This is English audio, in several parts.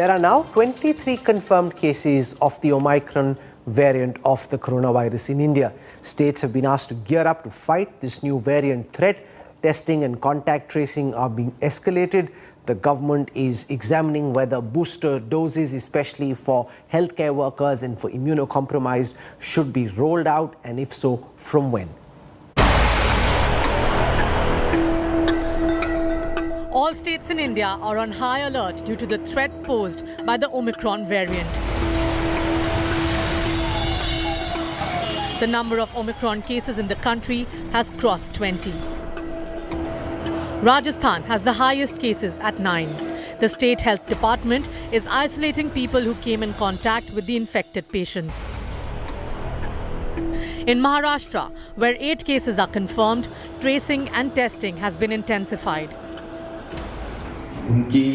There are now 23 confirmed cases of the Omicron variant of the coronavirus in India. States have been asked to gear up to fight this new variant threat. Testing and contact tracing are being escalated. The government is examining whether booster doses, especially for healthcare workers and for immunocompromised, should be rolled out, and if so, from when. All states in India are on high alert due to the threat posed by the Omicron variant. The number of Omicron cases in the country has crossed 20. Rajasthan has the highest cases at 9. The State Health Department is isolating people who came in contact with the infected patients. In Maharashtra, where 8 cases are confirmed, tracing and testing has been intensified. उनकी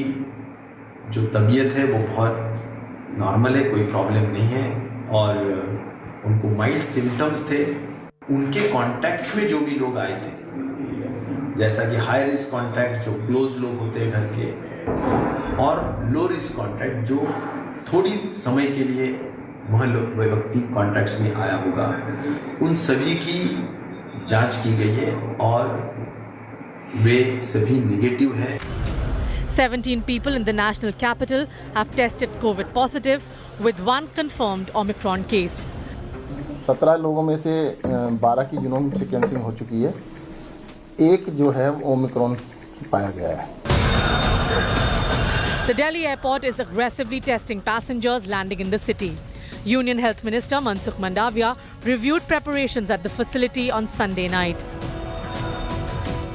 जो तबीयत है वो बहुत normal है, कोई problem नहीं है और उनको माइल्ड सिम्टम्स थे। उनके कॉन्टैक्ट्स में जो भी लोग आए थे, जैसा कि हाई रिस्क कॉन्टैक्ट जो क्लोज लोग होते हैं घर के, और लो रिस्क कॉन्टैक्ट जो थोड़ी समय के लिए वह व्यक्ति कॉन्टैक्ट्स में आया होगा, उन सभी की जांच की गई है और वे सभी निगेटिव हैं। 17 people in the national capital have tested COVID positive, with 1 confirmed Omicron case. 17 लोगों में से 12 की जीनोम सीक्वेंसिंग हो चुकी है। एक जो है ओमिक्रॉन पाया गया है। The Delhi airport is aggressively testing passengers landing in the city. Union Health Minister Mansukh Mandavia reviewed preparations at the facility on Sunday night.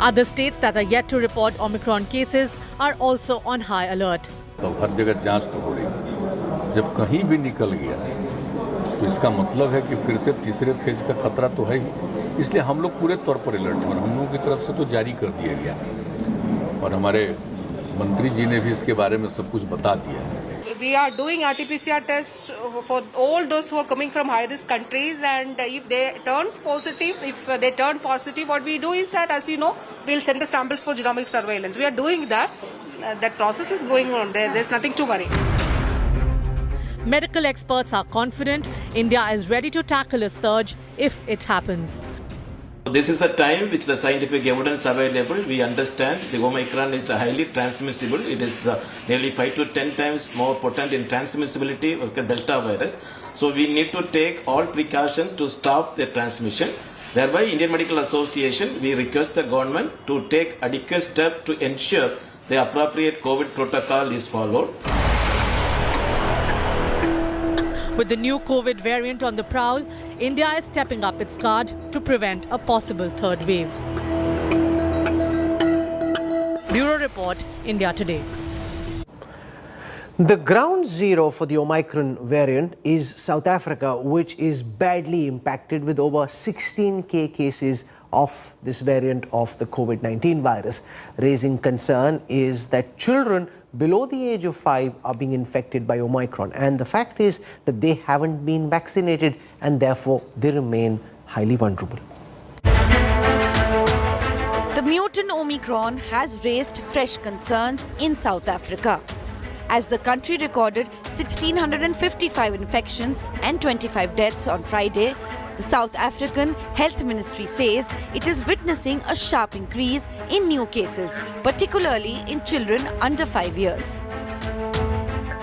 Other states that are yet to report Omicron cases are also on high alert. तो हर जगह जांच तो हो रही। जब कहीं भी निकल गया तो इसका मतलब है कि फिर से तीसरे फेज का खतरा तो है ही। इसलिए हम लोग पूरे तौर पर अलर्ट हैं और हम लोगों की तरफ से तो जारी कर दिया गया और हमारे मंत्री जी ने भी इसके बारे में सब कुछ बता दिया है। We are doing RT-PCR tests for all those who are coming from high-risk countries, and if they turn positive, what we do is that, as you know, we'll send the samples for genomic surveillance. We are doing that. That process is going on. There's nothing to worry. Medical experts are confident India is ready to tackle a surge if it happens. This is a time which the scientific evidence available. We understand the Omicron is highly transmissible. It is nearly 5 to 10 times more potent in transmissibility of the Delta virus. So we need to take all precautions to stop the transmission. Thereby, Indian Medical Association, we request the government to take adequate steps to ensure the appropriate COVID protocol is followed. With the new COVID variant on the prowl, India is stepping up its guard to prevent a possible third wave. Bureau Report, India Today. The ground zero for the Omicron variant is South Africa, which is badly impacted with over 16,000 cases of this variant of the COVID-19 virus. Raising concern is that children below the age of 5 are being infected by Omicron, and the fact is that they haven't been vaccinated and therefore they remain highly vulnerable. The mutant Omicron has raised fresh concerns in South Africa, as the country recorded 1,655 infections and 25 deaths on Friday. The South African Health Ministry says it is witnessing a sharp increase in new cases, particularly in children under 5 years.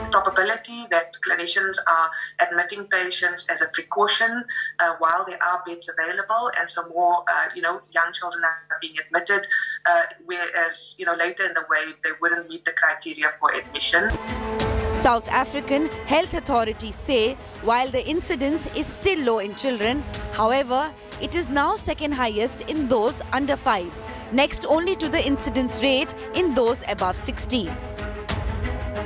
Probability that clinicians are admitting patients as a precaution while there are beds available, and so more, young children are being admitted, whereas, later in the wave they wouldn't meet the criteria for admission. South African health authorities say while the incidence is still low in children, however, it is now second highest in those under 5, next only to the incidence rate in those above 60.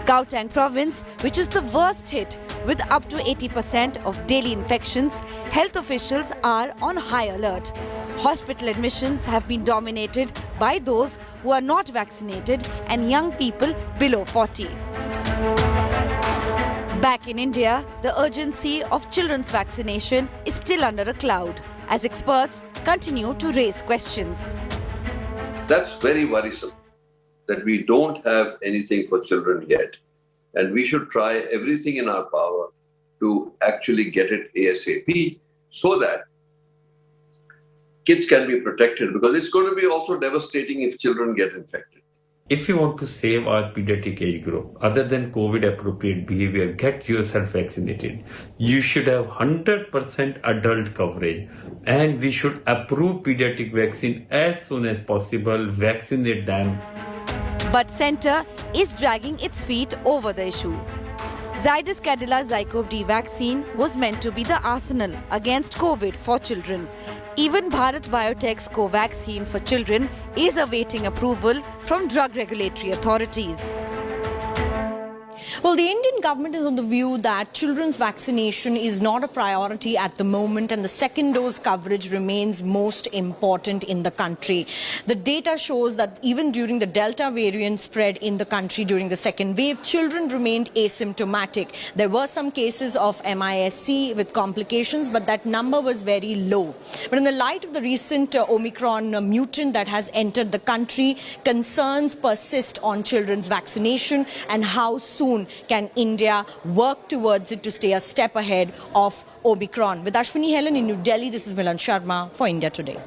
Gauteng province, which is the worst hit with up to 80% of daily infections, health officials are on high alert. Hospital admissions have been dominated by those who are not vaccinated and young people below 40. Back in India, the urgency of children's vaccination is still under a cloud, as experts continue to raise questions. That's very worrisome, that we don't have anything for children yet. and we should try everything in our power to actually get it ASAP so that kids can be protected, because it's going to be also devastating if children get infected. If you want to save our pediatric age group, other than COVID appropriate behavior, get yourself vaccinated. You should have 100% adult coverage, and we should approve pediatric vaccine as soon as possible, vaccinate them. But Centre is dragging its feet over the issue. Zydus Cadila Zycov-D vaccine was meant to be the arsenal against COVID for children. Even Bharat Biotech's Covaxin for children is awaiting approval from drug regulatory authorities. Well, the Indian government is of the view that children's vaccination is not a priority at the moment, and the second dose coverage remains most important in the country. The data shows that even during the Delta variant spread in the country during the second wave, children remained asymptomatic. There were some cases of MIS-C with complications, but that number was very low. But in the light of the recent Omicron mutant that has entered the country, concerns persist on children's vaccination and how soon can India work towards it to stay a step ahead of Omicron. With Ashwini Helen in New Delhi, this is Milan Sharma for India Today.